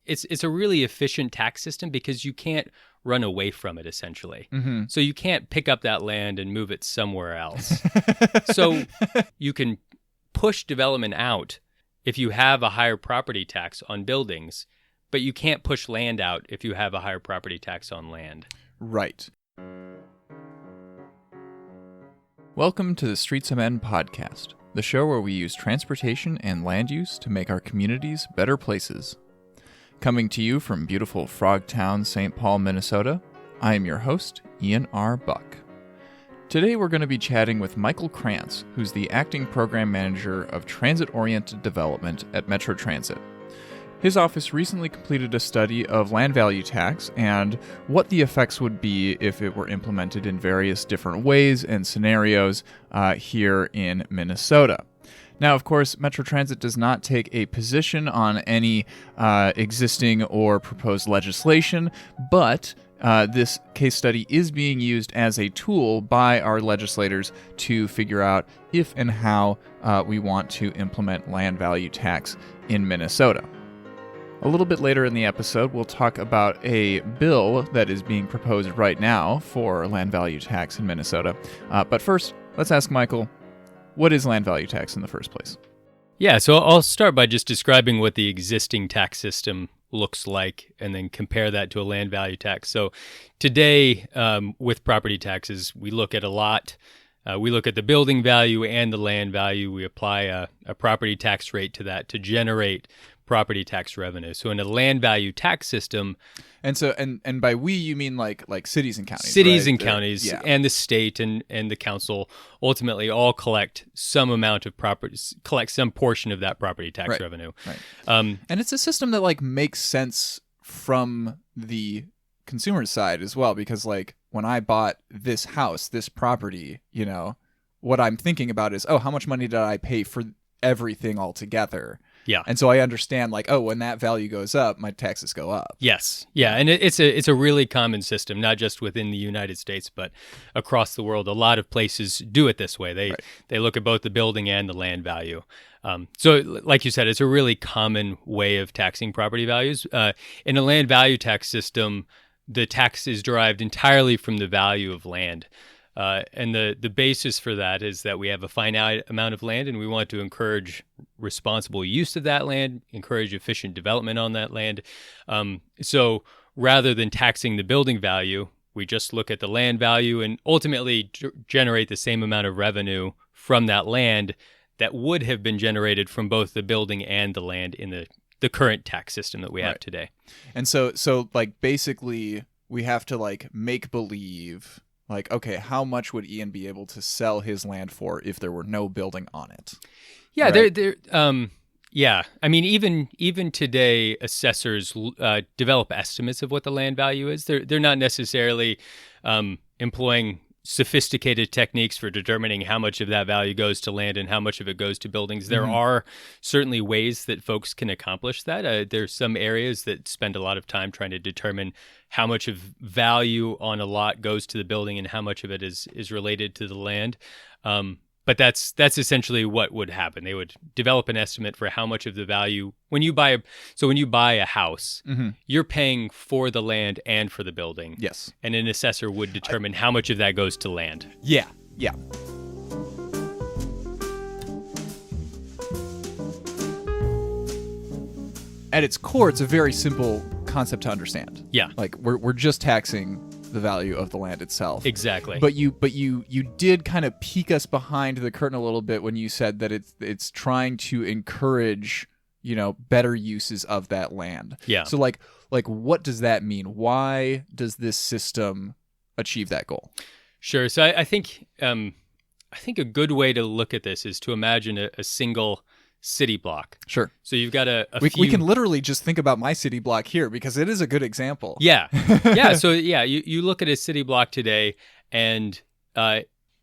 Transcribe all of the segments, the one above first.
it's a really efficient tax system because you can't run away from it, essentially. Mm-hmm. So you can't pick up that land and move it somewhere else. So you can push development out if you have a higher property tax on buildings, but you can't push land out if you have a higher property tax on land. Right. Welcome to the Streets of Men podcast, the show where we use transportation and land use to make our communities better places. Coming to you from beautiful Frogtown, St. Paul, Minnesota, I am your host, Ian R. Buck. Today we're going to be chatting with Michael Krantz, who's the Acting Program Manager of Transit-Oriented Development at Metro Transit. His office recently completed a study of land value tax and what the effects would be if it were implemented in various different ways and scenarios here in Minnesota. Now, of course, Metro Transit does not take a position on any existing or proposed legislation, but this case study is being used as a tool by our legislators to figure out if and how we want to implement land value tax in Minnesota. A little bit later in the episode, we'll talk about a bill that is being proposed right now for land value tax in Minnesota. But first, let's ask Michael, what is land value tax in the first place? Yeah, so I'll start by just describing what the existing tax system looks like and then compare that to a land value tax. So today, with property taxes, we look at a lot. We look at the building value and the land value. We apply a property tax rate to that to generate property tax revenue. So in a land value tax system, and so and by we you mean like cities and counties, cities right? and counties, yeah. And the state and the council ultimately all collect some amount of collect some portion of that property tax revenue. Right. And it's a system that makes sense from the consumer side as well, because when I bought this house, this property, what I'm thinking about is, how much money did I pay for everything altogether? Yeah. And so I understand when that value goes up, my taxes go up. Yes. Yeah. And it's a really common system, not just within the United States, but across the world. A lot of places do it this way. They look at both the building and the land value. So like you said, it's a really common way of taxing property values. In a land value tax system, the tax is derived entirely from the value of land. And the basis for that is that we have a finite amount of land and we want to encourage responsible use of that land, encourage efficient development on that land. So rather than taxing the building value, we just look at the land value and ultimately generate the same amount of revenue from that land that would have been generated from both the building and the land in the current tax system that we have today. And so basically we have to make believe okay, how much would Ian be able to sell his land for if there were no building on it? Yeah, right? Yeah. I mean, even today, assessors develop estimates of what the land value is. They're not necessarily employing sophisticated techniques for determining how much of that value goes to land and how much of it goes to buildings. There are certainly ways that folks can accomplish that. There's some areas that spend a lot of time trying to determine how much of value on a lot goes to the building and how much of it is related to the land. But that's essentially what would happen. They would develop an estimate for how much of the value when you buy a house, you're paying for the land and for the building. Yes. And an assessor would determine how much of that goes to land. Yeah. At its core, it's a very simple concept to understand. Yeah. We're just taxing the value of the land itself. Exactly. But you did kind of peek us behind the curtain a little bit when you said that it's trying to encourage, better uses of that land. Yeah. So what does that mean? Why does this system achieve that goal? Sure. So I think a good way to look at this is to imagine a single city block. Sure. So you've got we can literally just think about my city block here because it is a good example. Yeah. Yeah. So you look at a city block today and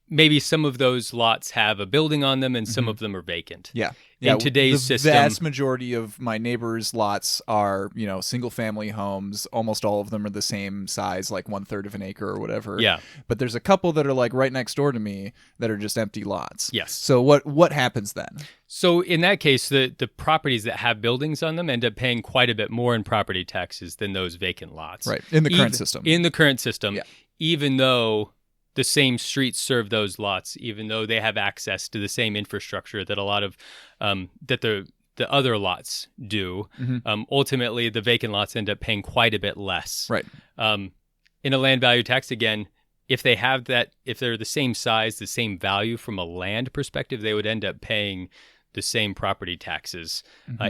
maybe some of those lots have a building on them and some of them are vacant. Yeah. In today's the system, vast majority of my neighbors' lots are, single family homes. Almost all of them are the same size, like 1/3 of an acre or whatever. Yeah. But there's a couple that are like right next door to me that are just empty lots. Yes. So what happens then? So in that case, the properties that have buildings on them end up paying quite a bit more in property taxes than those vacant lots. Right. In the current system. In the current system, Yeah. even though the same streets serve those lots, even though they have access to the same infrastructure that a lot of that the other lots do, ultimately the vacant lots end up paying quite a bit less. Right. In a land value tax, again, if they're the same size, the same value from a land perspective, they would end up paying the same property taxes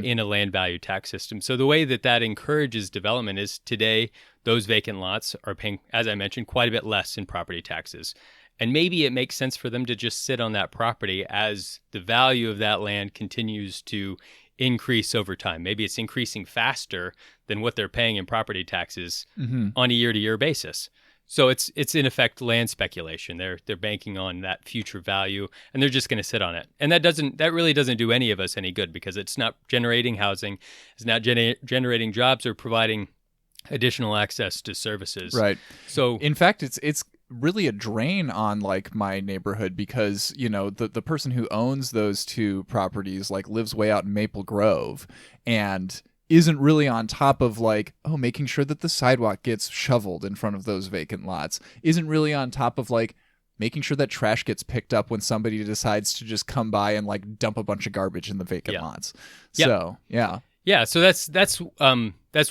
in a land value tax system. So the way that encourages development is today those vacant lots are paying, as I mentioned, quite a bit less in property taxes. And maybe it makes sense for them to just sit on that property as the value of that land continues to increase over time. Maybe it's increasing faster than what they're paying in property taxes on a year-to-year basis. So it's in effect land speculation. They're banking on that future value, and they're just going to sit on it. And that really doesn't do any of us any good because it's not generating housing, it's not generating jobs or providing additional access to services. Right. So in fact, it's really a drain on like my neighborhood because the person who owns those two properties like lives way out in Maple Grove and isn't really on top of like, making sure that the sidewalk gets shoveled in front of those vacant lots, isn't really on top of like making sure that trash gets picked up when somebody decides to just come by and like dump a bunch of garbage in the vacant lots. So, yeah. Yeah, so that's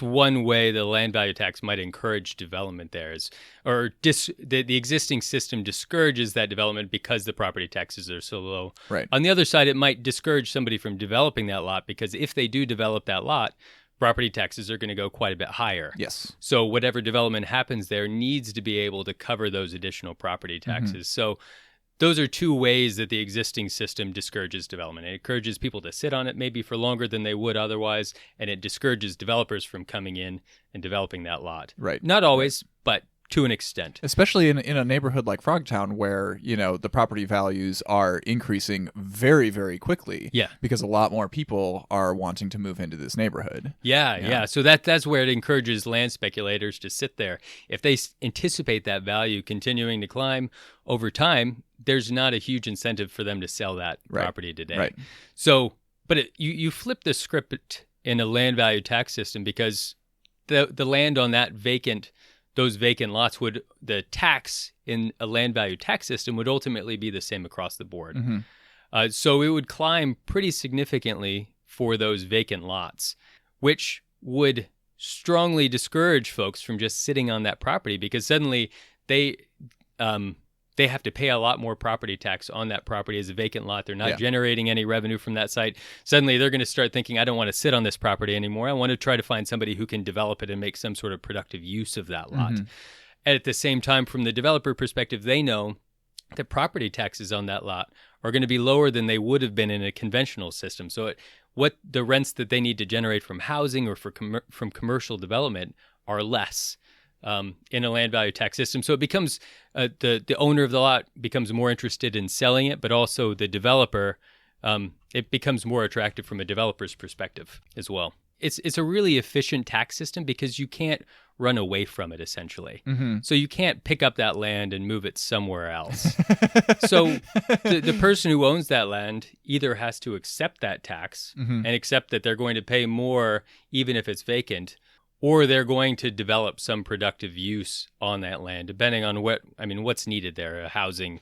one way the land value tax might encourage development there the existing system discourages that development because the property taxes are so low. Right. On the other side, it might discourage somebody from developing that lot because if they do develop that lot, property taxes are going to go quite a bit higher. Yes. So whatever development happens there needs to be able to cover those additional property taxes. So those are two ways that the existing system discourages development. It encourages people to sit on it maybe for longer than they would otherwise, and it discourages developers from coming in and developing that lot. Right. Not always, but to an extent. Especially in a neighborhood like Frogtown where, the property values are increasing very, very quickly. Yeah. Because a lot more people are wanting to move into this neighborhood. Yeah. So that's where it encourages land speculators to sit there. If they anticipate that value continuing to climb over time, there's not a huge incentive for them to sell that property today. Right. So, but you flip the script in a land value tax system because the land on those vacant lots the tax in a land value tax system would ultimately be the same across the board. So it would climb pretty significantly for those vacant lots, which would strongly discourage folks from just sitting on that property because suddenly they have to pay a lot more property tax on that property as a vacant lot. They're not generating any revenue from that site. Suddenly they're going to start thinking, I don't want to sit on this property anymore. I want to try to find somebody who can develop it and make some sort of productive use of that lot. And at the same time, from the developer perspective, they know that property taxes on that lot are going to be lower than they would have been in a conventional system. So what the rents that they need to generate from housing or from commercial development are less. In a land value tax system. So it becomes the owner of the lot becomes more interested in selling it, but also the developer, it becomes more attractive from a developer's perspective as well. It's a really efficient tax system because you can't run away from it essentially. So you can't pick up that land and move it somewhere else. So the person who owns that land either has to accept that tax and accept that they're going to pay more even if it's vacant, or they're going to develop some productive use on that land, depending on what's needed there, housing,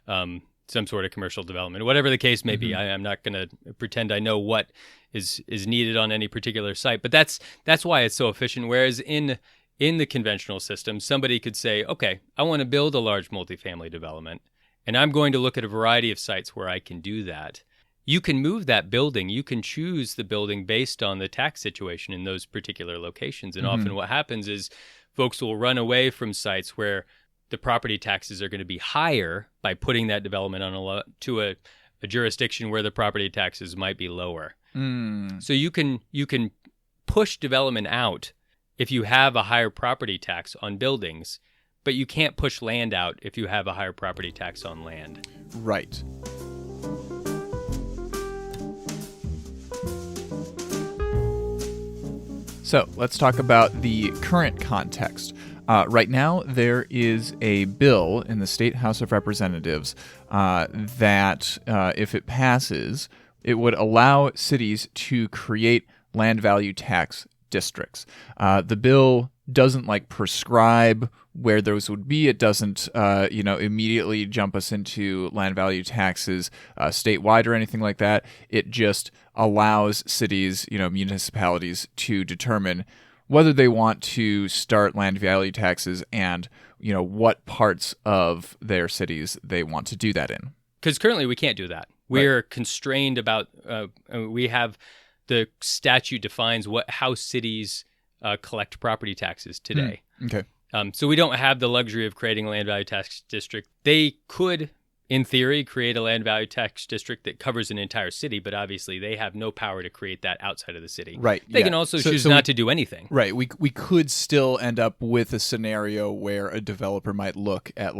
some sort of commercial development, whatever the case may be. I'm not going to pretend I know what is needed on any particular site, but that's why it's so efficient. Whereas in the conventional system, somebody could say, okay, I want to build a large multifamily development, and I'm going to look at a variety of sites where I can do that. You can move that building. You can choose the building based on the tax situation in those particular locations. And often what happens is folks will run away from sites where the property taxes are going to be higher by putting that development on to a jurisdiction where the property taxes might be lower. So you can push development out if you have a higher property tax on buildings, but you can't push land out if you have a higher property tax on land. Right. So let's talk about the current context. Right now, there is a bill in the State House of Representatives that, if it passes, it would allow cities to create land value tax districts. The bill doesn't prescribe where those would be. It doesn't, immediately jump us into land value taxes statewide or anything like that. It just allows cities, municipalities to determine whether they want to start land value taxes and, what parts of their cities they want to do that in. Because currently we can't do that. We're constrained about, we have the statute defines how cities collect property taxes today. Okay. So we don't have the luxury of creating a land value tax district. They could, in theory, create a land value tax district that covers an entire city, but obviously they have no power to create that outside of the city. Right. They can also choose not to do anything. Right. We could still end up with a scenario where a developer might look at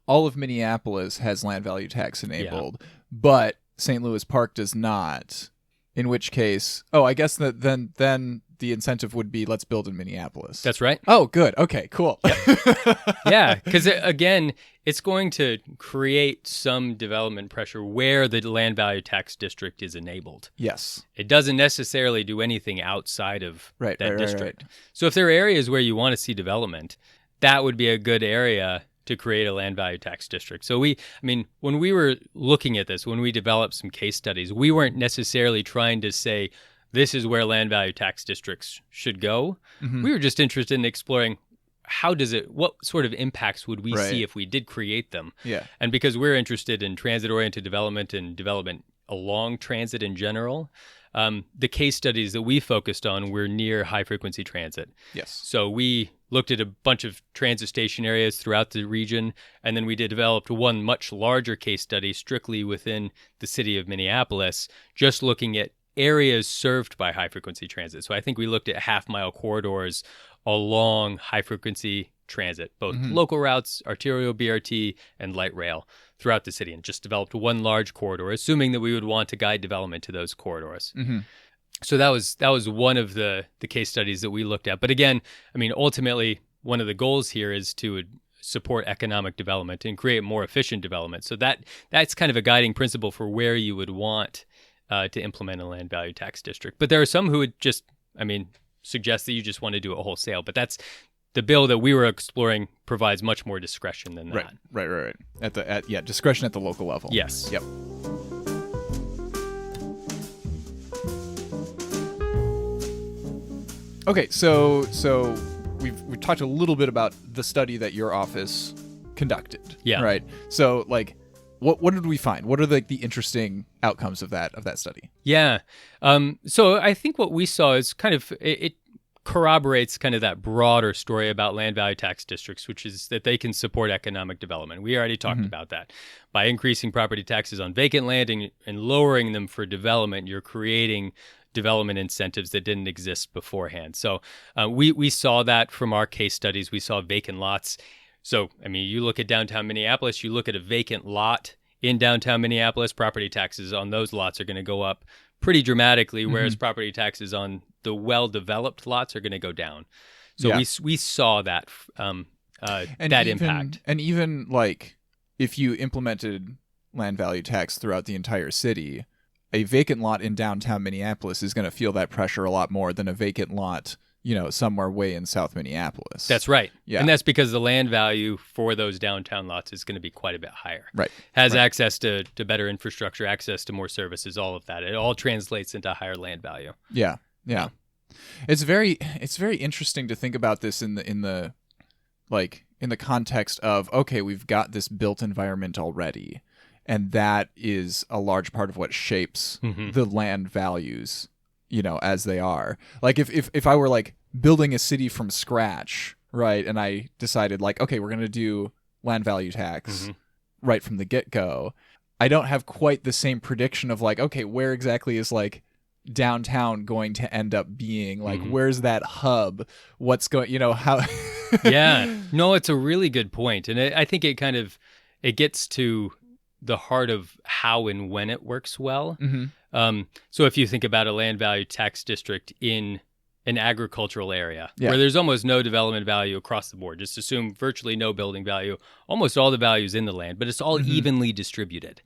all of Minneapolis has land value tax enabled, but St. Louis Park does not. In which case, I guess that then the incentive would be let's build in Minneapolis. That's right. Oh, good. Okay, cool. Yeah, because again, it's going to create some development pressure where the land value tax district is enabled. Yes. It doesn't necessarily do anything outside of that district. Right. So if there are areas where you want to see development, that would be a good area to create a land value tax district. So when we were looking at this, when we developed some case studies, we weren't necessarily trying to say, this is where land value tax districts should go. Mm-hmm. We were just interested in exploring what sort of impacts would we see if we did create them? Yeah. And because we're interested in transit-oriented development and development along transit in general, the case studies that we focused on were near high-frequency transit. Yes. So we looked at a bunch of transit station areas throughout the region, and then we developed one much larger case study strictly within the city of Minneapolis, just looking at areas served by high-frequency transit. So I think we looked at half-mile corridors along high-frequency transit, both local routes, arterial BRT, and light rail throughout the city, and just developed one large corridor, assuming that we would want to guide development to those corridors. Mm-hmm. So that was one of the case studies that we looked at. But again, ultimately, one of the goals here is to support economic development and create more efficient development. So that's kind of a guiding principle for where you would want to implement a land value tax district. But there are some who would just, suggest that you just want to do it wholesale. But that's the bill that we were exploring provides much more discretion than that. Right. Discretion at the local level. Yes. Yep. Okay, so we've talked a little bit about the study that your office conducted. Yeah. Right. So what did we find? What are the interesting outcomes of that study? Yeah. So I think what we saw is kind of it corroborates kind of that broader story about land value tax districts, which is that they can support economic development. We already talked about that. By increasing property taxes on vacant land and lowering them for development, you're creating development incentives that didn't exist beforehand. So we saw that from our case studies. We saw vacant lots. So, you look at downtown Minneapolis, you look at a vacant lot in downtown Minneapolis, property taxes on those lots are going to go up pretty dramatically, whereas property taxes on the well-developed lots are going to go down. So we saw that impact. And even if you implemented land value tax throughout the entire city, a vacant lot in downtown Minneapolis is going to feel that pressure a lot more than a vacant lot, somewhere way in South Minneapolis. That's right. Yeah. And that's because the land value for those downtown lots is going to be quite a bit higher. Right. Has access to better infrastructure, access to more services, all of that. It all translates into higher land value. Yeah. Yeah. It's very interesting to think about this in the context of, okay, we've got this built environment already, and that is a large part of what shapes the land values, as they are. If I were building a city from scratch, right, and I decided okay, we're going to do land value tax right from the get-go, I don't have quite the same prediction of okay, where exactly is downtown going to end up being? Where's that hub? What's going, how Yeah. No, it's a really good point. And I think it gets to the heart of how and when it works well. So if you think about a land value tax district in an agricultural area where there's almost no development value across the board, just assume virtually no building value, almost all the value's in the land, but it's all evenly distributed.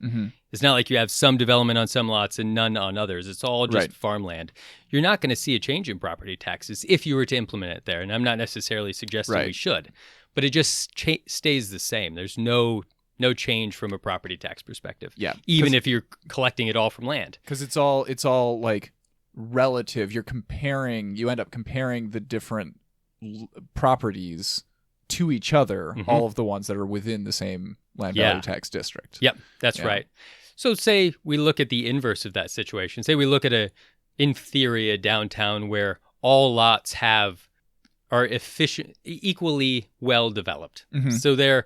It's not like you have some development on some lots and none on others. It's all just farmland. You're not going to see a change in property taxes if you were to implement it there. And I'm not necessarily suggesting we should, but it just stays the same. There's no change from a property tax perspective. Yeah. Even if you're collecting it all from land. Because it's all like relative. You end up comparing the different properties to each other, all of the ones that are within the same land value tax district. Yep, that's right. So say we look at the inverse of that situation. Say we look at in theory, a downtown where all lots are efficient, equally well developed. So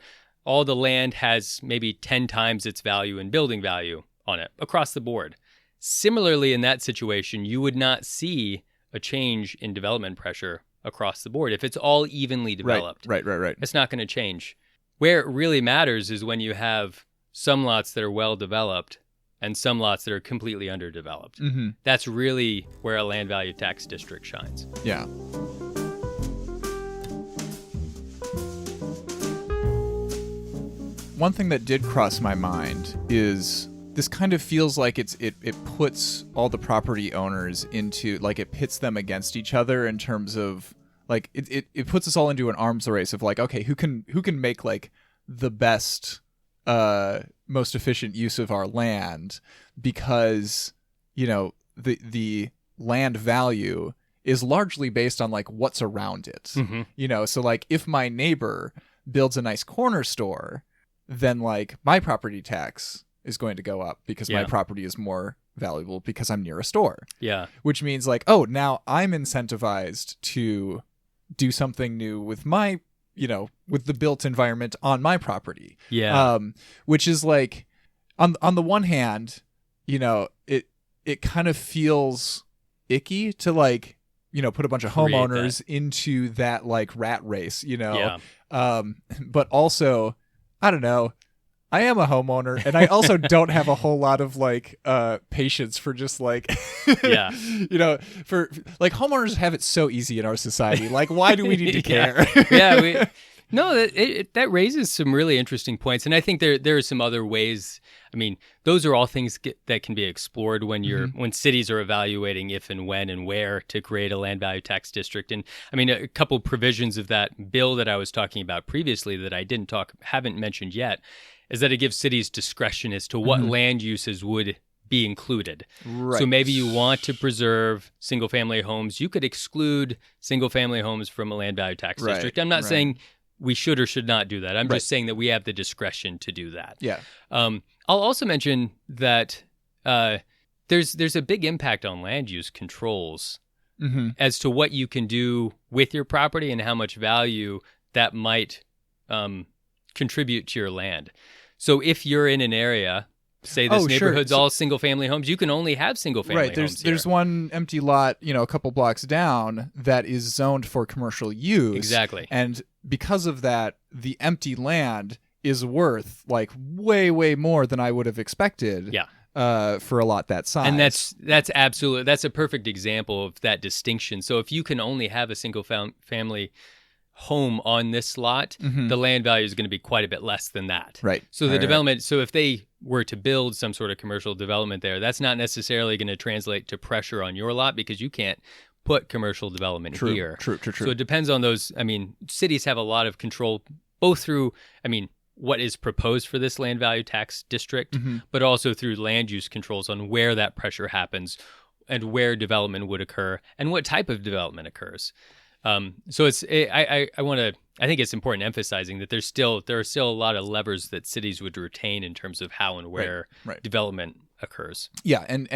all the land has maybe 10 times its value in building value on it across the board. Similarly, in that situation, you would not see a change in development pressure across the board. If it's all evenly developed, right. It's not going to change. Where it really matters is when you have some lots that are well developed and some lots that are completely underdeveloped. That's really where a land value tax district shines. Yeah. One thing that did cross my mind is this kind of feels like it puts all the property owners into, like, it pits them against each other in terms of, like, it puts us all into an arms race of, like, okay, who can make, like, the best, most efficient use of our land, because, you know, the land value is largely based on, like, what's around it. You know, so, like, if my neighbor builds a nice corner store, then, like, my property tax is going to go up because my property is more valuable because I'm near a store. Yeah. Which means, like, oh, now I'm incentivized to do something new with my, you know, with the built environment on my property. Yeah. Which is, like, on the one hand, you know, it kind of feels icky to, like, you know, put a bunch of homeowners into that, like, rat race, you know. Yeah. But also, I don't know, I am a homeowner, and I also don't have a whole lot of, like, patience for just, like, you know, for, like, homeowners have it so easy in our society. Like, why do we need to care? That raises some really interesting points, and I think there are some other ways. I mean, those are all things that can be explored when when cities are evaluating if and when and where to create a land value tax district. And I mean, a couple provisions of that bill that I was talking about previously that I haven't mentioned yet, is that it gives cities discretion as to what land uses would be included. Right. So maybe you want to preserve single-family homes. You could exclude single-family homes from a land value tax district. I'm not saying we should or should not do that. I'm just saying that we have the discretion to do that. Yeah. I'll also mention that there's a big impact on land use controls as to what you can do with your property and how much value that might contribute to your land. So if you're in an area, say this neighborhood's all single-family homes, you can only have single-family homes here. There's one empty lot, you know, a couple blocks down that is zoned for commercial use. Exactly. And because of that, the empty land is worth, like, way, way more than I would have expected. Yeah. For a lot that size. And that's a perfect example of that distinction. So if you can only have a single family home on this lot, the land value is going to be quite a bit less than that. Right. So the development, so if they were to build some sort of commercial development there, that's not necessarily going to translate to pressure on your lot because you can't put commercial development here. True. So it depends on those. I mean, cities have a lot of control, both through, I mean, what is proposed for this land value tax district, but also through land use controls on where that pressure happens and where development would occur and what type of development occurs. So I think it's important emphasizing that there are still a lot of levers that cities would retain in terms of how and where development occurs. Yeah. And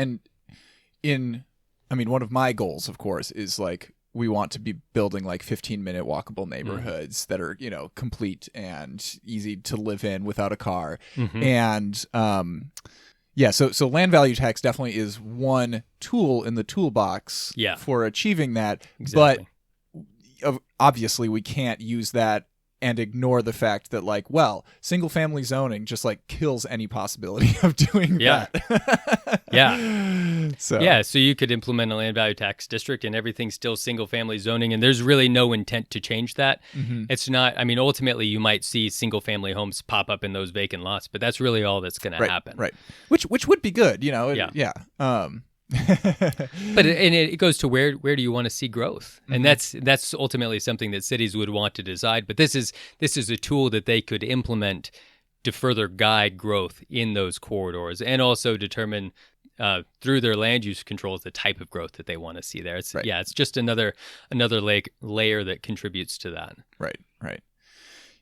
I mean, one of my goals, of course, is, like, we want to be building, like, 15-minute walkable neighborhoods that are, you know, complete and easy to live in without a car. And, so land value tax definitely is one tool in the toolbox for achieving that. Exactly. But obviously we can't use that and ignore the fact that, like, well, single family zoning just like kills any possibility of doing that. So you could implement a land value tax district and everything's still single family zoning, and there's really no intent to change that. It's not, I mean, ultimately you might see single family homes pop up in those vacant lots, but that's really all that's going to happen. Right. Which would be good, But it goes to where do you want to see growth, and that's ultimately something that cities would want to decide. But this is a tool that they could implement to further guide growth in those corridors, and also determine through their land use controls the type of growth that they want to see there. It's it's just another layer that contributes to that. Right.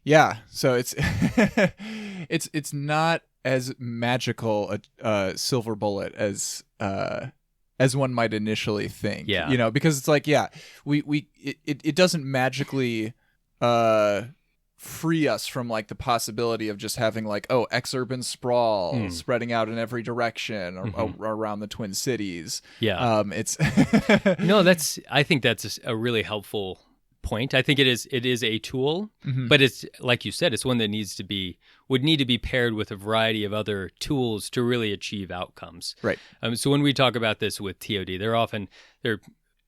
Yeah. So it's it's not as magical a silver bullet as one might initially think. Yeah. Because it's like, it doesn't magically free us from like the possibility of just having like, exurban sprawl spreading out in every direction around the Twin Cities. It's I think that's a really helpful point. I think it is a tool, but it's, like you said, it's one that would need to be paired with a variety of other tools to really achieve outcomes. Right. So when we talk about this with TOD, there are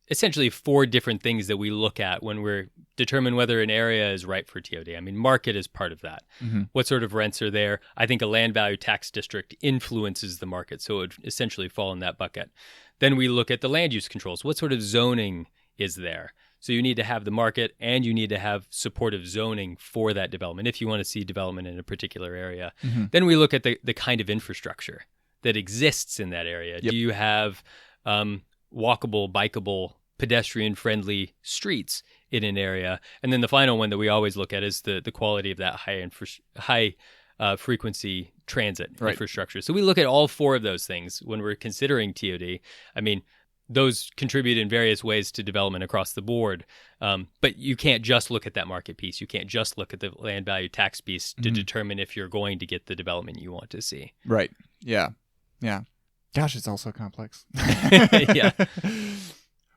essentially 4 different things that we look at when we're determine whether an area is right for TOD. I mean, market is part of that. What sort of rents are there? I think a land value tax district influences the market, so it would essentially fall in that bucket. Then we look at the land use controls. What sort of zoning is there? So you need to have the market, and you need to have supportive zoning for that development if you want to see development in a particular area. Then we look at the kind of infrastructure that exists in that area. Do you have walkable, bikeable, pedestrian-friendly streets in an area? And then the final one that we always look at is the quality of that high frequency transit infrastructure. So we look at all 4 of those things when we're considering TOD. I mean, those contribute in various ways to development across the board. But you can't just look at that market piece. You can't just look at the land value tax piece to determine if you're going to get the development you want to see. Right. Yeah. Gosh, it's all so complex. Yeah.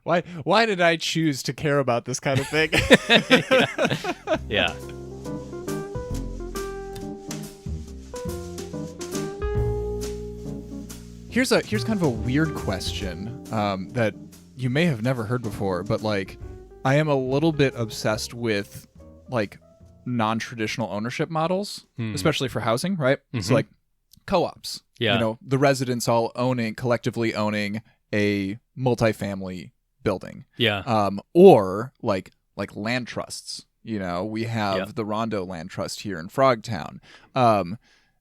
Why did I choose to care about this kind of thing? Yeah. Here's kind of a weird question that you may have never heard before, but like, I am a little bit obsessed with like non-traditional ownership models, especially for housing, right? So like co-ops, the residents all collectively owning a multifamily building, or like land trusts. We have the Rondo Land Trust here in Frogtown.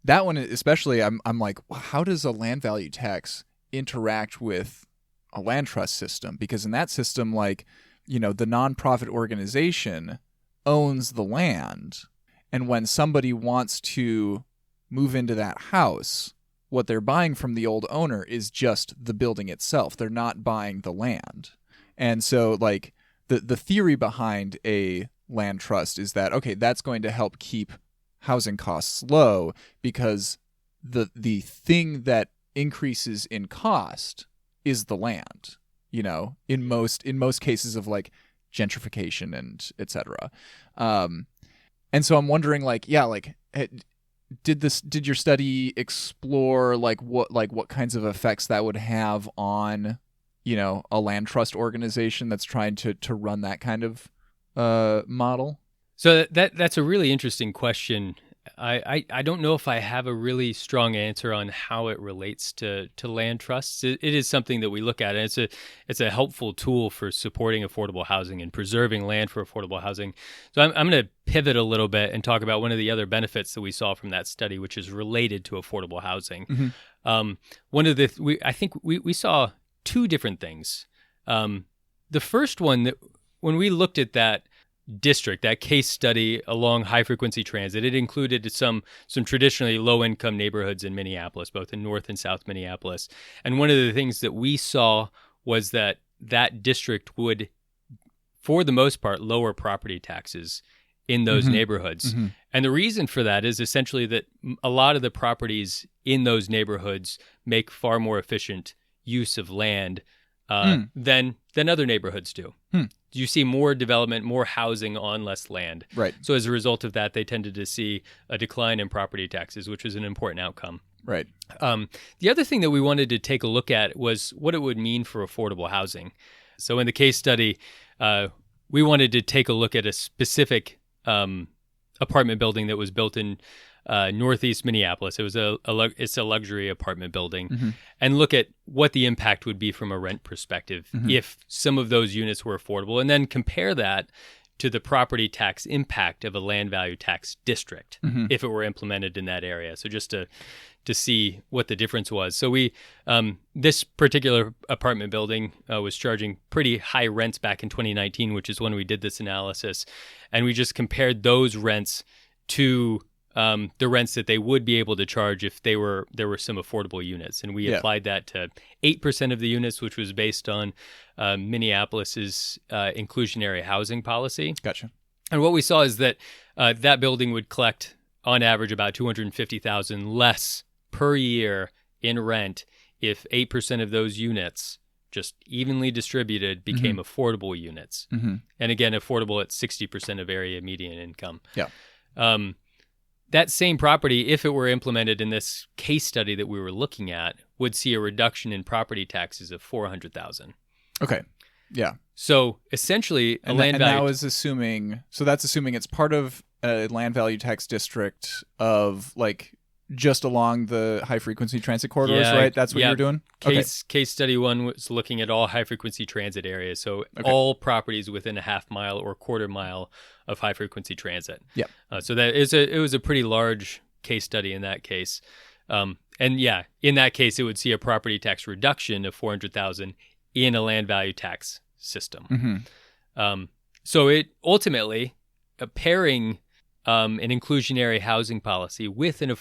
That one especially, I'm like, how does a land value tax interact with a land trust system? Because in that system, like, the nonprofit organization owns the land, and when somebody wants to move into that house, what they're buying from the old owner is just the building itself. They're not buying the land. And so, like, the theory behind a land trust is that, okay, that's going to help keep housing costs low, because the thing that increases in cost is the land, in most cases of like gentrification and etc. And so I'm wondering, like, did your study explore what kinds of effects that would have on a land trust organization that's trying to run that kind of model? So that's a really interesting question. I don't know if I have a really strong answer on how it relates to land trusts. It is something that we look at, and it's a helpful tool for supporting affordable housing and preserving land for affordable housing. So I'm going to pivot a little bit and talk about one of the other benefits that we saw from that study, which is related to affordable housing. I think we saw 2 different things. The first one, that when we looked at that district, that case study along high-frequency transit, it included some traditionally low-income neighborhoods in Minneapolis, both in North and South Minneapolis. And one of the things that we saw was that district would, for the most part, lower property taxes in those neighborhoods. And the reason for that is essentially that a lot of the properties in those neighborhoods make far more efficient use of land than other neighborhoods do. You see more development, more housing on less land. Right. So as a result of that, they tended to see a decline in property taxes, which was an important outcome. Right. The other thing that we wanted to take a look at was what it would mean for affordable housing. So in the case study, we wanted to take a look at a specific apartment building that was built in northeast Minneapolis. It's a luxury apartment building, and look at what the impact would be from a rent perspective if some of those units were affordable, and then compare that to the property tax impact of a land value tax district if it were implemented in that area. So just to see what the difference was. So we this particular apartment building was charging pretty high rents back in 2019, which is when we did this analysis, and we just compared those rents to the rents that they would be able to charge if there were some affordable units. And we applied that to 8% of the units, which was based on Minneapolis's inclusionary housing policy. Gotcha. And what we saw is that that building would collect, on average, about $250,000 less per year in rent if 8% of those units, just evenly distributed, became affordable units. And again, affordable at 60% of area median income. Yeah. That same property, if it were implemented in this case study that we were looking at, would see a reduction in property taxes of $400,000. Okay. Yeah. So essentially, that's assuming it's part of a land value tax district of like just along the high frequency transit corridors, right? That's what you were doing? Case study one was looking at all high frequency transit areas. So all properties within a half mile or quarter mile of high frequency transit. Yeah. So it was a pretty large case study in that case. In that case, it would see a property tax reduction of $400,000 in a land value tax system. So it ultimately, pairing an inclusionary housing policy with a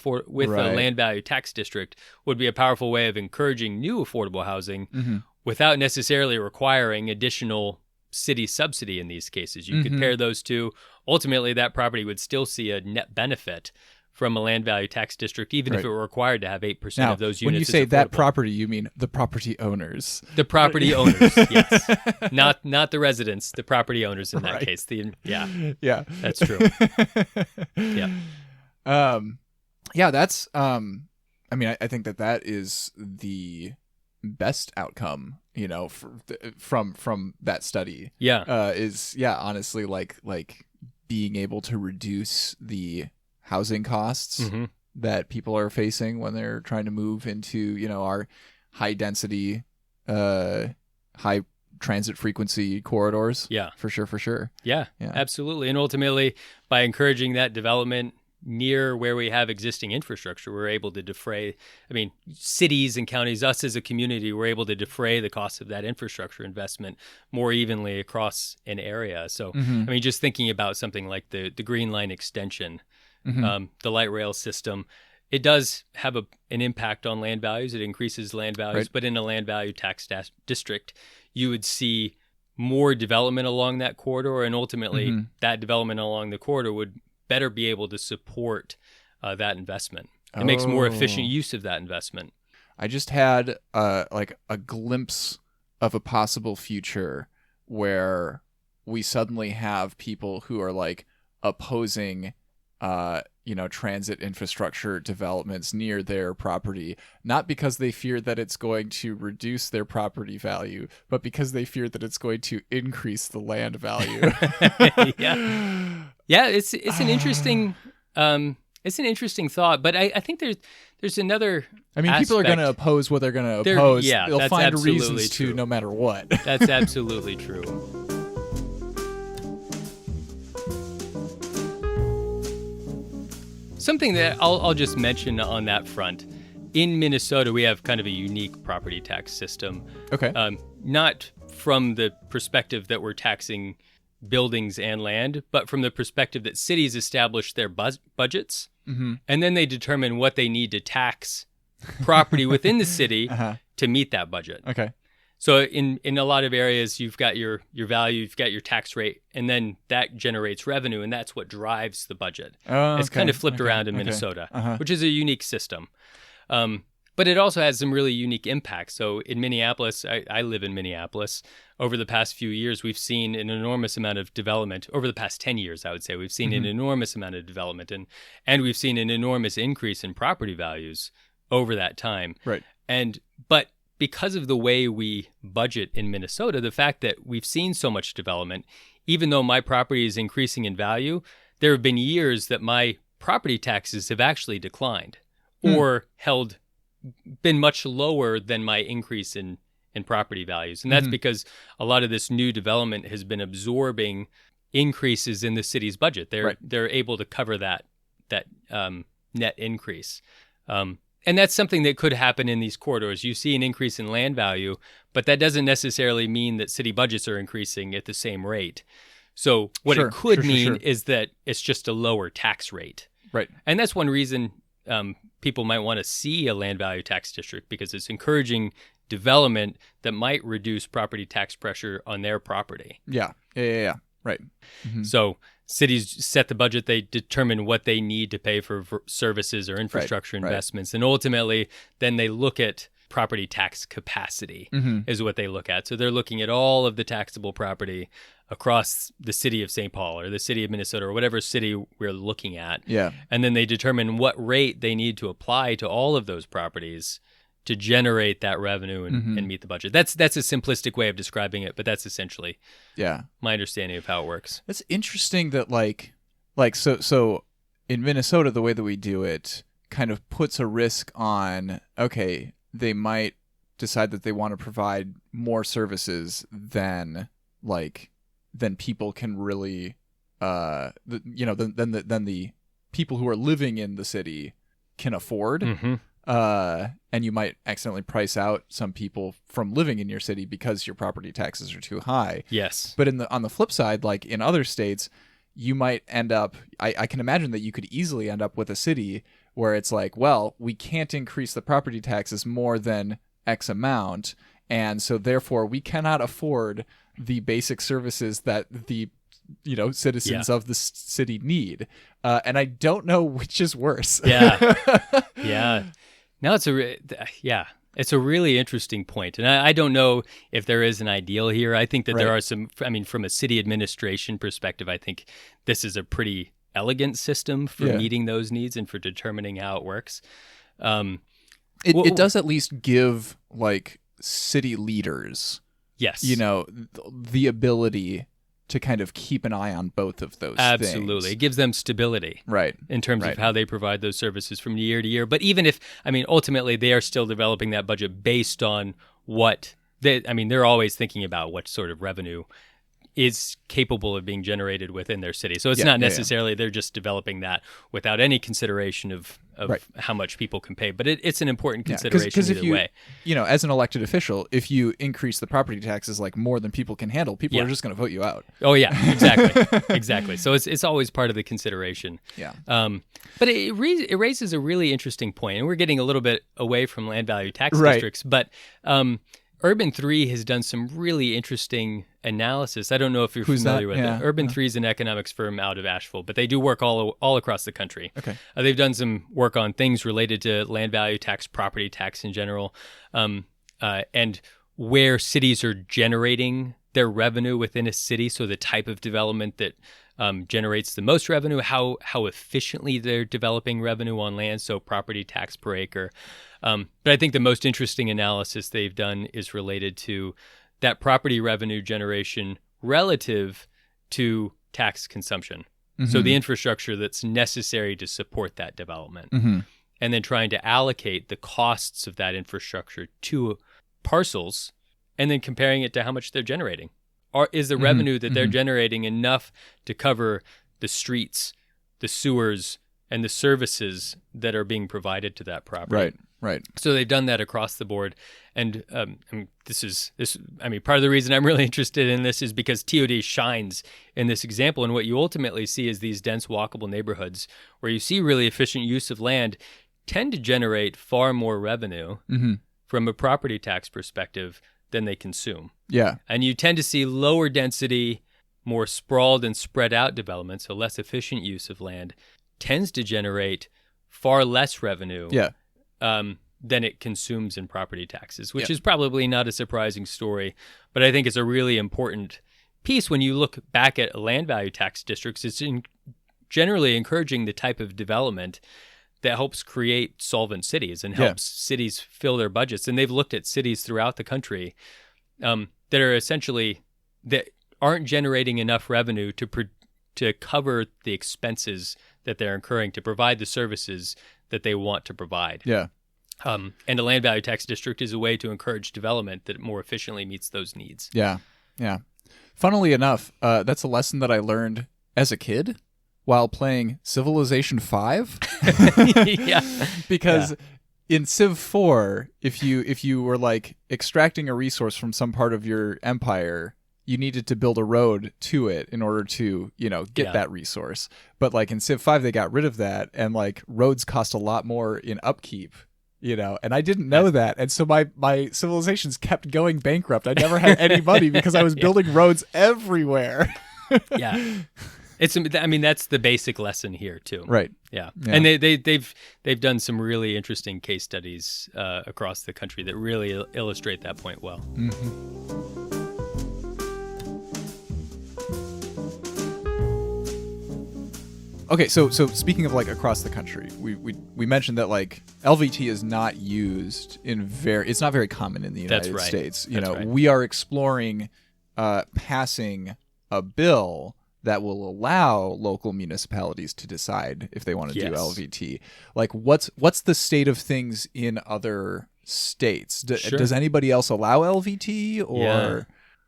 land value tax district would be a powerful way of encouraging new affordable housing without necessarily requiring additional city subsidy in these cases. You could pair those two. Ultimately, that property would still see a net benefit from a land value tax district, even if it were required to have 8% of those units. When you say that property, you mean the property owners. The property owners, yes. Not the residents, the property owners in that case. Yeah. That's true. That's I think that is the best outcome, from that study. Honestly like being able to reduce the housing costs that people are facing when they're trying to move into, our high density, high transit frequency corridors. Yeah. For sure. Yeah, absolutely. And ultimately, by encouraging that development near where we have existing infrastructure, we're able to defray, cities and counties, us as a community, we're able to defray the cost of that infrastructure investment more evenly across an area. So, just thinking about something like the Green Line extension, the light rail system, it does have an impact on land values. It increases land values, but in a land value tax district, you would see more development along that corridor, and ultimately that development along the corridor would better be able to support that investment. It makes more efficient use of that investment. I just had a glimpse of a possible future where we suddenly have people who are like opposing transit infrastructure developments near their property, not because they fear that it's going to reduce their property value, but because they fear that it's going to increase the land value. It's an interesting thought, but I think there's another aspect. People are going to oppose what they're going to oppose. They'll find reasons true. To no matter what. That's absolutely true. Something that I'll just mention on that front. In Minnesota, we have kind of a unique property tax system. Okay. Not from the perspective that we're taxing buildings and land, but from the perspective that cities establish their budgets, and then they determine what they need to tax property within the city to meet that budget. Okay. So in a lot of areas, you've got your value, you've got your tax rate, and then that generates revenue, and that's what drives the budget. It's kind of flipped around in Minnesota, which is a unique system. But But it also has some really unique impacts. So in Minneapolis, I live in Minneapolis. Over the past few years, we've seen an enormous amount of development. Over the past 10 years, I would say, we've seen an enormous amount of development. And we've seen an enormous increase in property values over that time. Right. But because of the way we budget in Minnesota, the fact that we've seen so much development, even though my property is increasing in value, there have been years that my property taxes have actually declined or been much lower than my increase in property values. And that's because a lot of this new development has been absorbing increases in the city's budget. They're able to cover that net increase. And that's something that could happen in these corridors. You see an increase in land value, but that doesn't necessarily mean that city budgets are increasing at the same rate. So what it could mean is that it's just a lower tax rate. Right. And that's one reason people might want to see a land value tax district, because it's encouraging development that might reduce property tax pressure on their property. Yeah. Right. So cities set the budget. They determine what they need to pay for services or infrastructure investments. And ultimately, then they look at property tax capacity is what they look at. So they're looking at all of the taxable property across the city of St. Paul or the city of Minnesota or whatever city we're looking at. Yeah. And then they determine what rate they need to apply to all of those properties to generate that revenue and meet the budget. That's a simplistic way of describing it, but that's essentially my understanding of how it works. It's interesting that so in Minnesota, the way that we do it kind of puts a risk on, okay, they might decide that they want to provide more services than people can really, than the people who are living in the city can afford. And you might accidentally price out some people from living in your city because your property taxes are too high. Yes. But on the flip side, like in other states, you might end up, I can imagine that you could easily end up with a city where it's like, well, we can't increase the property taxes more than X amount, and so therefore we cannot afford the basic services that the citizens of the city need. And I don't know which is worse. Yeah. Now it's a really interesting point. And I don't know if there is an ideal here. I think that there are from a city administration perspective, I think this is a pretty elegant system for meeting those needs and for determining how it works. It does at least give city leaders, the ability to kind of keep an eye on both of those Absolutely. things. It gives them stability. Right. In terms of how they provide those services from year to year. But even if, ultimately they are still developing that budget based on they're always thinking about what sort of revenue is capable of being generated within their city. So it's not necessarily they're just developing that without any consideration of how much people can pay. But it's an important consideration either way. As an elected official, if you increase the property taxes more than people can handle, people are just going to vote you out. Oh, yeah, exactly. Exactly. So it's always part of the consideration. Yeah. But it raises a really interesting point, and we're getting a little bit away from land value tax districts, but Urban 3 has done some really interesting analysis. I don't know if you're familiar with it. Urban 3 is an economics firm out of Asheville, but they do work all across the country. Okay. They've done some work on things related to land value tax, property tax in general, and where cities are generating their revenue within a city. So the type of development that generates the most revenue, how efficiently they're developing revenue on land, so property tax per acre. But I think the most interesting analysis they've done is related to that property revenue generation relative to tax consumption. So the infrastructure that's necessary to support that development. And then trying to allocate the costs of that infrastructure to parcels and then comparing it to how much they're generating. Is the revenue that they're generating enough to cover the streets, the sewers, and the services that are being provided to that property? Right. So they've done that across the board. And part of the reason I'm really interested in this is because TOD shines in this example. And what you ultimately see is these dense walkable neighborhoods where you see really efficient use of land tend to generate far more revenue from a property tax perspective than they consume. Yeah. And you tend to see lower density, more sprawled and spread out development, so less efficient use of land, tends to generate far less revenue than it consumes in property taxes, which is probably not a surprising story. But I think it's a really important piece when you look back at land value tax districts. It's generally encouraging the type of development that helps create solvent cities and helps cities fill their budgets. And they've looked at cities throughout the country that are essentially that aren't generating enough revenue to cover the expenses that they're incurring to provide the services that they want to provide. Yeah. And a land value tax district is a way to encourage development that more efficiently meets those needs. Yeah. Yeah. Funnily enough, that's a lesson that I learned as a kid while playing Civilization 5. Yeah. Because in Civ 4, if you were like extracting a resource from some part of your empire, you needed to build a road to it in order to, get that resource. But like in Civ 5, they got rid of that, and like roads cost a lot more in upkeep, and I didn't know that. And so my civilizations kept going bankrupt. I never had any money because I was building roads everywhere. Yeah. That's the basic lesson here too. Right. Yeah. And they've done some really interesting case studies across the country that really illustrate that point well. Mm-hmm. Okay, so speaking of like across the country, we mentioned that like LVT is not used it's not very common in the United States. We are exploring passing a bill that will allow local municipalities to decide if they want to do LVT. Like what's the state of things in other states? Does anybody else allow LVT or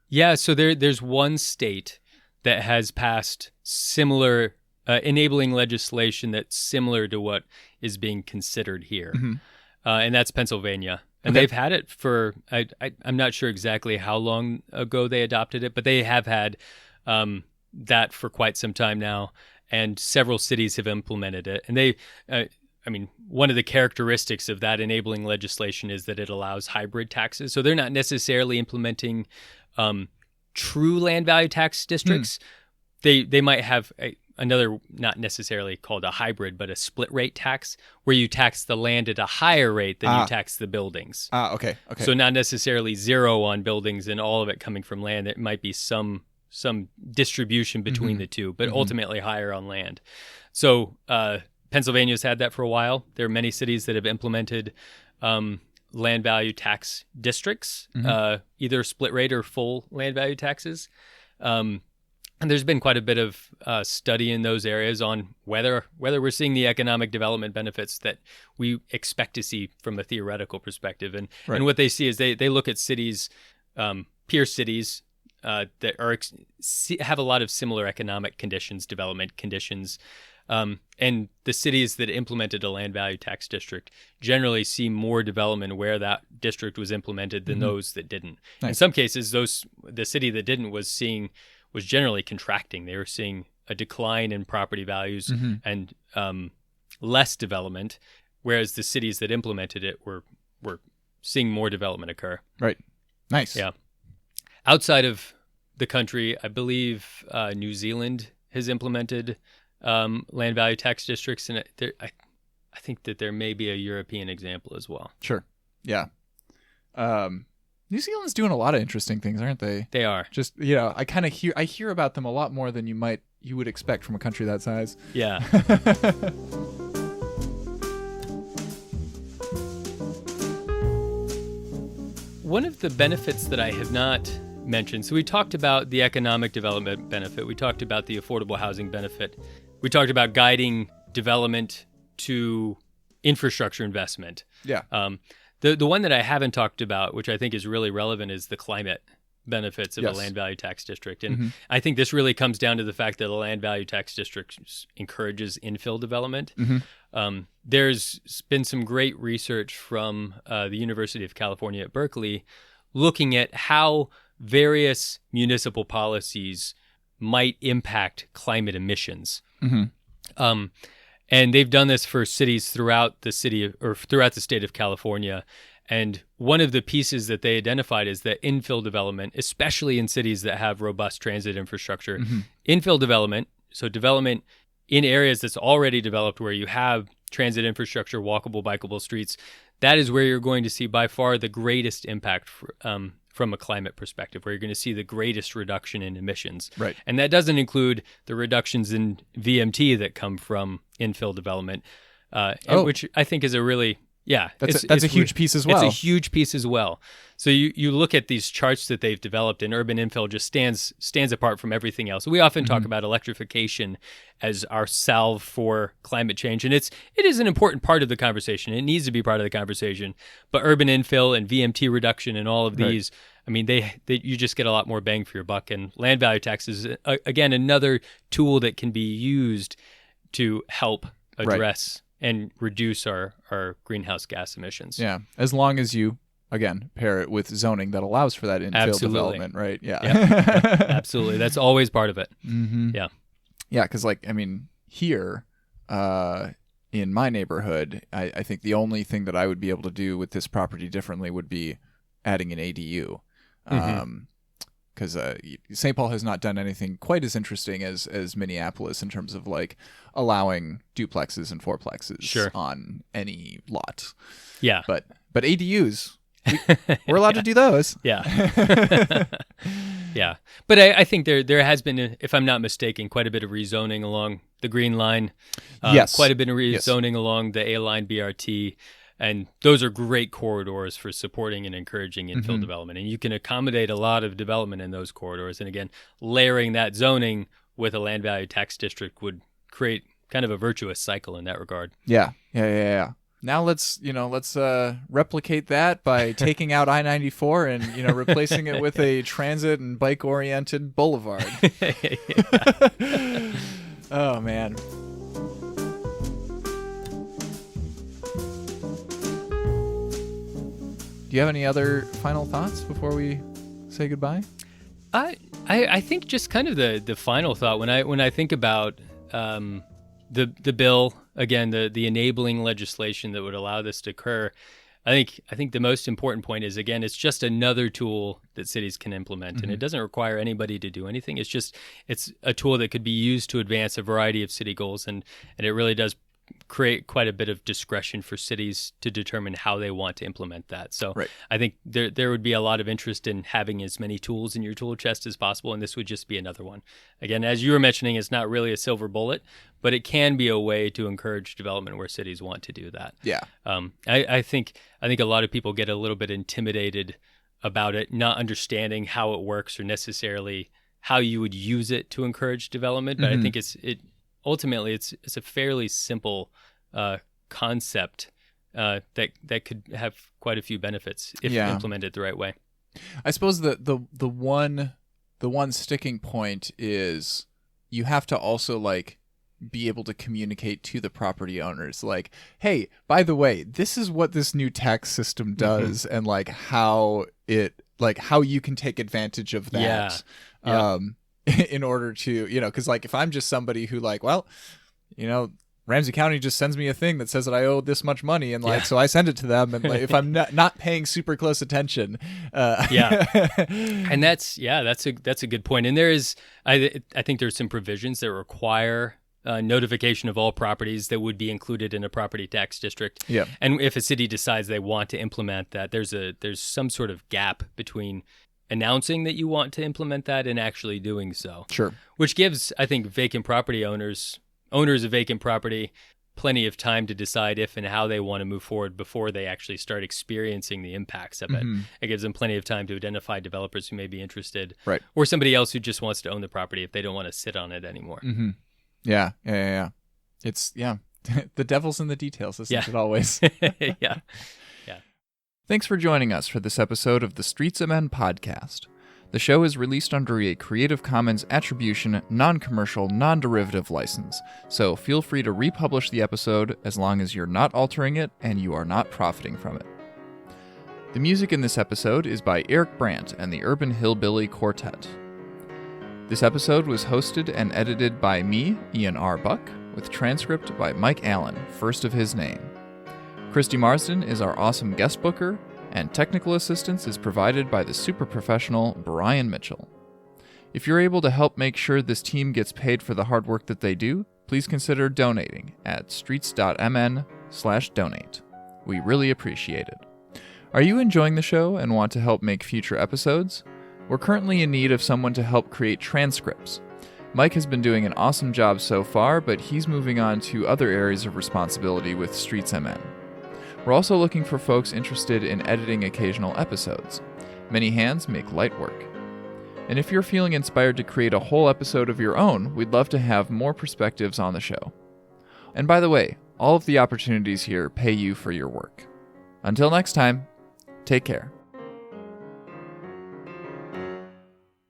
Yeah, so there's one state that has passed similar enabling legislation that's similar to what is being considered here. Mm-hmm. And that's Pennsylvania. And they've had it for, I'm not sure exactly how long ago they adopted it, but they have had that for quite some time now. And several cities have implemented it. And one of the characteristics of that enabling legislation is that it allows hybrid taxes. So they're not necessarily implementing true land value tax districts. They might have another, not necessarily called a hybrid, but a split rate tax, where you tax the land at a higher rate than you tax the buildings. Okay. So not necessarily zero on buildings and all of it coming from land. It might be some distribution between the two, but ultimately higher on land. So Pennsylvania's had that for a while. There are many cities that have implemented land value tax districts, either split rate or full land value taxes. And there's been quite a bit of study in those areas on whether we're seeing the economic development benefits that we expect to see from a theoretical perspective. And what they see is they look at cities, peer cities that have a lot of similar economic conditions, development conditions. And the cities that implemented a land value tax district generally see more development where that district was implemented than those that didn't. Nice. In some cases, the city that didn't was generally contracting. They were seeing a decline in property values and less development, whereas the cities that implemented it were seeing more development occur. Right. Nice. Yeah. Outside of the country, I believe New Zealand has implemented land value tax districts, and I think that there may be a European example as well. Sure. Yeah. New Zealand's doing a lot of interesting things, aren't they? They are. Just, I hear about them a lot more than you would expect from a country that size. Yeah. One of the benefits that I have not mentioned, so we talked about the economic development benefit, we talked about the affordable housing benefit, we talked about guiding development to infrastructure investment. Yeah. The one that I haven't talked about, which I think is really relevant, is the climate benefits of a land value tax district. And I think this really comes down to the fact that a land value tax district encourages infill development. There's been some great research from the University of California at Berkeley looking at how various municipal policies might impact climate emissions. And they've done this for cities throughout the state of California. And one of the pieces that they identified is that infill development, especially in cities that have robust transit infrastructure, infill development, so development in areas that's already developed where you have transit infrastructure, walkable, bikeable streets, that is where you're going to see by far the greatest impact from a climate perspective, where you're going to see the greatest reduction in emissions. Right. And that doesn't include the reductions in VMT that come from infill development, which I think is a really... Yeah, that's a huge piece as well. It's a huge piece as well. So you look at these charts that they've developed, and urban infill just stands apart from everything else. We often talk about electrification as our salve for climate change, and it is an important part of the conversation. It needs to be part of the conversation. But urban infill and VMT reduction and all of these, I mean, you just get a lot more bang for your buck. And land value tax is again another tool that can be used to help address and reduce our greenhouse gas emissions. Yeah, as long as you, again, pair it with zoning that allows for that infill development, right? Yeah. Absolutely. That's always part of it. Mm-hmm. Yeah. Yeah, because, here in my neighborhood, I think the only thing that I would be able to do with this property differently would be adding an ADU. Because St. Paul has not done anything quite as interesting as Minneapolis in terms of allowing duplexes and fourplexes on any lot. Yeah, but ADUs, we're allowed to do those. Yeah, yeah. But I think there has been, if I'm not mistaken, quite a bit of rezoning along the Green Line. Yes, quite a bit of rezoning along the A Line BRT. And those are great corridors for supporting and encouraging infill development. And you can accommodate a lot of development in those corridors. And again, layering that zoning with a land value tax district would create kind of a virtuous cycle in that regard. Yeah. Now let's replicate that by taking out I-94 and replacing it with a transit and bike oriented boulevard. Oh man. Do you have any other final thoughts before we say goodbye? I think just kind of the final thought when I think about the bill, again, the enabling legislation that would allow this to occur, I think the most important point is, again, it's just another tool that cities can implement, and it doesn't require anybody to do anything. It's a tool that could be used to advance a variety of city goals, and it really does create quite a bit of discretion for cities to determine how they want to implement that. So I think there would be a lot of interest in having as many tools in your tool chest as possible, and this would just be another one. Again, as you were mentioning, it's not really a silver bullet, but it can be a way to encourage development where cities want to do that. Yeah. I think a lot of people get a little bit intimidated about it, not understanding how it works or necessarily how you would use it to encourage development. But I think ultimately, it's a fairly simple concept that could have quite a few benefits if implemented the right way. I suppose the one sticking point is you have to also be able to communicate to the property owners, hey, by the way, this is what this new tax system does, and how you can take advantage of that. Yeah. In order to, because if I'm just somebody who Ramsey County just sends me a thing that says that I owe this much money, and so I send it to them, and if I'm not paying super close attention, and that's a good point. And there is, I think there's some provisions that require notification of all properties that would be included in a property tax district. Yeah, and if a city decides they want to implement that, there's some sort of gap between announcing that you want to implement that and actually doing so. Sure. Which gives, I think, vacant property owners of vacant property plenty of time to decide if and how they want to move forward before they actually start experiencing the impacts of it. It gives them plenty of time to identify developers who may be interested, right, or somebody else who just wants to own the property if they don't want to sit on it anymore. Yeah. It's, the devil's in the details, isn't it always? Yeah. Thanks for joining us for this episode of the Streets of Men podcast. The show is released under a Creative Commons Attribution, Non-Commercial, Non-Derivative license, so feel free to republish the episode as long as you're not altering it and you are not profiting from it. The music in this episode is by Eric Brandt and the Urban Hillbilly Quartet. This episode was hosted and edited by me, Ian R. Buck, with transcript by Mike Allen, first of his name. Christy Marsden is our awesome guest booker, and technical assistance is provided by the super professional Brian Mitchell. If you're able to help make sure this team gets paid for the hard work that they do, please consider donating at streets.mn/donate. We really appreciate it. Are you enjoying the show and want to help make future episodes? We're currently in need of someone to help create transcripts. Mike has been doing an awesome job so far, but he's moving on to other areas of responsibility with Streets MN. We're also looking for folks interested in editing occasional episodes. Many hands make light work. And if you're feeling inspired to create a whole episode of your own, we'd love to have more perspectives on the show. And by the way, all of the opportunities here pay you for your work. Until next time, take care.